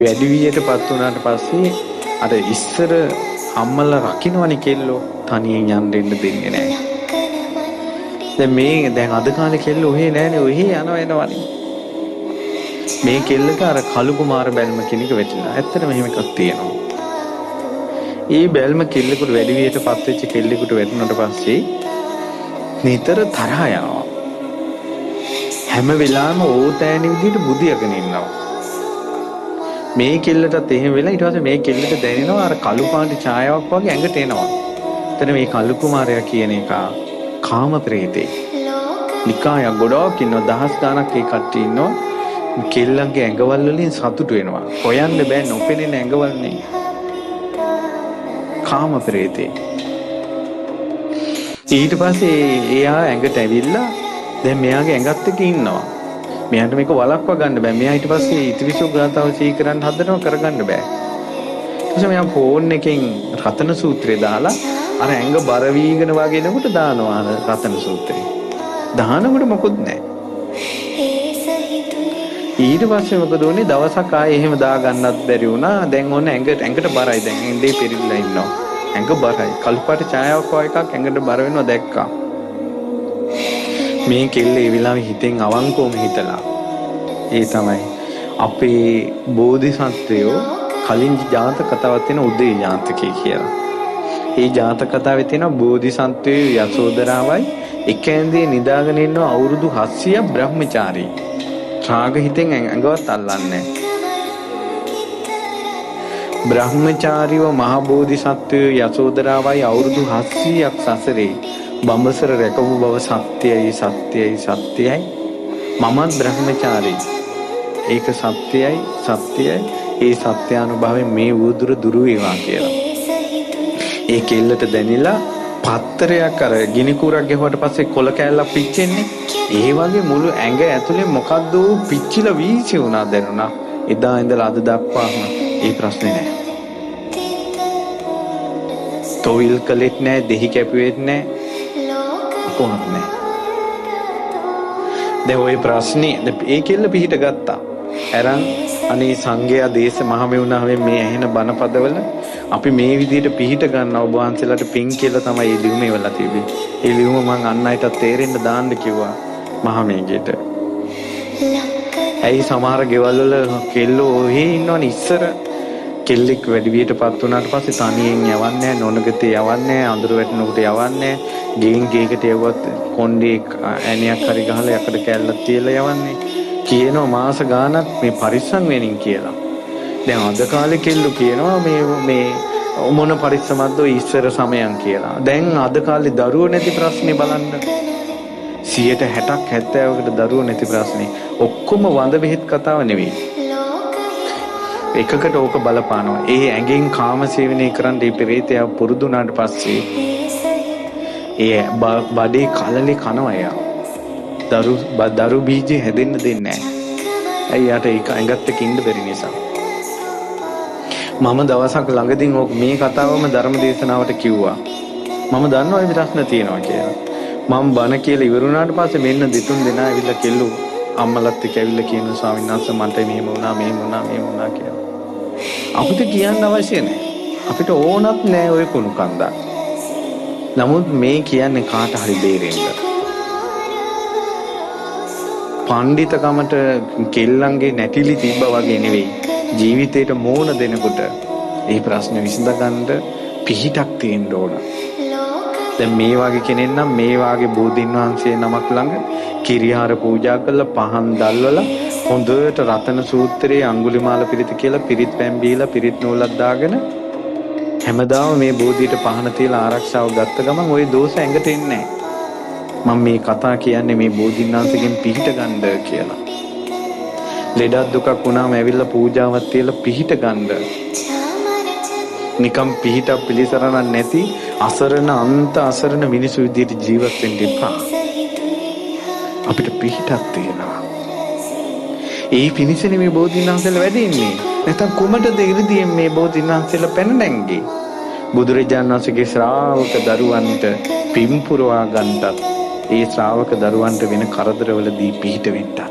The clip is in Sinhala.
වැඩි වියටපත් වුණාට පස්සේ අර ඉස්සර අම්මලා රකින්නවනේ කෙල්ලෝ තනියෙන් යන්න දෙන්නේ නැහැ. දැන් අද කාලේ කෙල්ලෝ ඔහේ නැහනේ ඔහේ යනවා එනවනේ. මේ කෙල්ලට අර කළු කුමාර බැල්ම කෙනෙක් වැටිලා. ඇත්තටම එහෙම එකක් තියෙනවා. ඒ බැල්ම කෙල්ලෙකුට වැඩි වියටපත් වෙච්ච කෙල්ලෙකුට වැටුණාට පස්සේ නිතර තරහ යනවා. හැම වෙලාවෙම ඕතෑණි විදිහට බුදියාගෙන ඉන්නවා. මේ කෙල්ලටත් එහෙම වෙලා ඊට පස්සේ මේ කෙල්ලට දැනෙනවා අර කළු පාට ඡායාවක් වගේ ඇඟට එනවා. එතන මේ කළු කුමාරයා කියන එක කාම ප්‍රේතේ. නිකාය ගොඩක් ඉන්නවා දහස් ගණක් ඒ කට්ටිය ඉන්නවා. කෙල්ලන්ගේ ඇඟවල් වලින් සතුටු වෙනවා. හොයන්න බෑ නොපෙනෙන ඇඟවල් නේ. කාම ප්‍රේතේ. ඊට පස්සේ එයා ඇඟට ඇවිල්ලා දැන් මෙයාගේ ඇඟත් එක්ක ඉන්නවා. මෙයාට මේක වළක්වා ගන්න බෑ. මෙයා ඊට පස්සේ ඉතිවිසු ගාතාව සී කරන්න හදනවා කරගන්න බෑ. ඊට මෙයා ෆෝන් එකෙන් රතන සූත්‍රය දාලා අර ඇඟ බර වීගෙන වගේ නකොට දානවා අර රතන සූත්‍රය. දානකොට මොකුත් නැහැ. ඊට පස්සේ මොකද උනේ දවසක් ආයේ එහෙම දා ගන්නත් බැරි වුණා. දැන් ඕන ඇඟට බරයි. දැන් ඇඟේ පෙරිලා ඉන්නවා. ඇඟ බරයි. කළු පාට ඡායාවක් වගේ එකක් ඇඟට බර වෙනවා දැක්කා. මේ කෙල්ල ඒ වෙලාවේ හිතෙන් අවංකවම හිතලා ඒ තමයි අපේ බෝධිසත්වයෝ කලින් ජාතක කතාවක් තියෙන උදේ ජාතකය කියලා. ඒ ජාතක කතාවේ තියෙන බෝධිසත්වයෝ යසෝදරාවයි එක ඇඳේ නිදාගෙන ඉන්නවා අවුරුදු 700ක් බ්‍රහ්මචාරී. රාග හිතෙන් ඇඟවත් අල්ලන්නේ බ්‍රහ්මචාරීව මහ බෝධිසත්වයෝ යසෝදරාවයි අවුරුදු 700ක් සසරේ බඹසර රැකපු බව සත්‍යයි සත්‍යයි සත්‍යයි මමත් බ්‍රහ්මචාරී ඒක සත්‍යයි ඒ සත්‍යානුභවයෙන් මේ වූදුර දුරු වේවා කියලා. ඒ කෙල්ලට දැනිලා පත්තරයක් අර ගිනි කුරක් ගැහුවට පස්සේ කොළ කෑල්ලක් පිච්චෙන්නේ ඒ වගේ මුළු ඇඟ ඇතුලේ මොකද්ද පිච්චිලා වීසි වුණා දැනුණා. එදා ඉඳලා අද දක්වාම ඒ ප්‍රශ්නේ නැහැ. තොවිල් කළෙත් නැහැ දෙහි කැපුවෙත් නැහැ කොහොමද නැහැ. දැන් ওই ප්‍රශ්නේ ඒ කෙල්ල පිහිට ගත්තා. අරන් අනේ සංඝයා දේශ මහමෙවුනාවෙන් මේ ඇහෙන බණපදවල අපි මේ විදිහට පිහිට ගන්න ඔබ වහන්සේලාට පින් කියලා තමයි මේ ලියුම එවලා තිබේ. ඒ ලියුම මං අන් අයට තේරෙන්න දාන්න කිව්වා මහමෙගේට. ඇයි සමහර ගෙවල් වල කෙල්ලෝ ඔහේ ඉන්නවනේ ඉස්සර කෙල්ලෙක් වැඩි වියටපත් වුණාට පස්සේ තනියෙන් යවන්නේ නැහැ නොනගතේ යවන්නේ නැහැ අඳුර වැටෙනකොට යවන්නේ ගෙයින් ගේකට යවුවත් කොණ්ඩේ ඇණයක් හරි ගහලා යකඩ කෑල්ලක් තියලා යවන්නේ කියනවා මාස ගාණක් මේ පරිස්සම් වෙනින් කියලා. දැන් අද කාලේ කෙල්ලෝ කියනවා මේ මොන පරිස්සමක්ද ඔය ඉස්සර සමයන් කියලා. දැන් අද කාලේ දරුවෝ නැති ප්‍රශ්නේ බලන්න 60%ක් 70%කට දරුවෝ නැති ප්‍රශ්නේ ඔක්කොම වඳ බෙහෙත් කතාව නෙවෙයි. එකකට ඕක බලපානවා. ඒ ඇඟෙන් කාම සේවනය කරන්න මේ පෙරේතයා පුරුදු වුණාට පස්සේ ඒ බඩේ කලලේ කනවා එයා. දරු බීජ හැදෙන්න දෙන්නේ නැහැ. ඇයි යාට ඒක ඇඟත් එක්ක ඉන්න බැරි නිසා. මම දවසක් ළඟදීන් මේ කතාවම ධර්ම දේශනාවට කිව්වා. මම දන්නවා මේ ප්‍රශ්න තියෙනවා කියලා. මම බණ කියලා ඉවරුණාට පස්සේ මෙන්න දෙතුන් දෙනා ඇවිල්ලා කෙල්ලෝ අම්මලත් එක්ක ඇවිල්ලා කියන ස්වාමීන් වහන්සේ මන්ට මෙහෙම වුණා කියලා. අපිට කියන්න අවශ්‍ය නැහැ. අපිට ඕනත් නැහැ ওই කුණු කන්දක්. නමුත් මේ කියන්නේ කාට හරි බේරෙන්න. පඬිතකමට කෙල්ලන්ගේ නැටිලි තිබ්බා වගේ නෙවෙයි. ජීවිතේට මෝන දෙනකොට මේ ප්‍රශ්න විසඳගන්න පිහිටක් තියෙන්න ඕන. දැන් මේ වගේ කෙනෙක් නම් මේ වගේ බෝධින් වහන්සේ නමක් ළඟ කිරිහාර පූජා කරලා පහන් දැල්වලා හොඳට රතන සූත්‍රයේ අඟුලිමාල පිරිත කියලා පිරිත් පැන් බීලා පිරිත් නූලක් දාගෙන හැමදාම මේ බෝධියට පහන තියලා ආරක්ෂාව ගත්ත ගමන් ওই දෝෂ ඇඟට එන්නේ නැහැ. මම මේ කතා කියන්නේ මේ බෝධින් වහන්සේගෙන් පිහිට ගන්න කියලා. ලෙඩක් දුකක් වුණාම ඇවිල්ලා පූජාවක් තියලා පිහිට ගන්න. නිකම් පිහිටක් පිළිසරණක් නැති අසරණ මිනිසු විදියට ජීවත් වෙන්න එපා. අපිට පිහිටක් තියෙනවා. ඒ පිණිසනේ මේ බෝධින් වහන්සේලා වැඩ ඉන්නේ. නැත්නම් කොමටද ඉරිදීන් මේ බෝධින් වහන්සේලා පැන නැංගේ? බුදුරජාණන් වහන්සේගේ ශ්‍රාවක දරුවන්ට පින් පුරවා ගන්නටත් ඒ ශ්‍රාවක දරුවන්ට වෙන කරදරවලදී පිහිට වෙන්නත්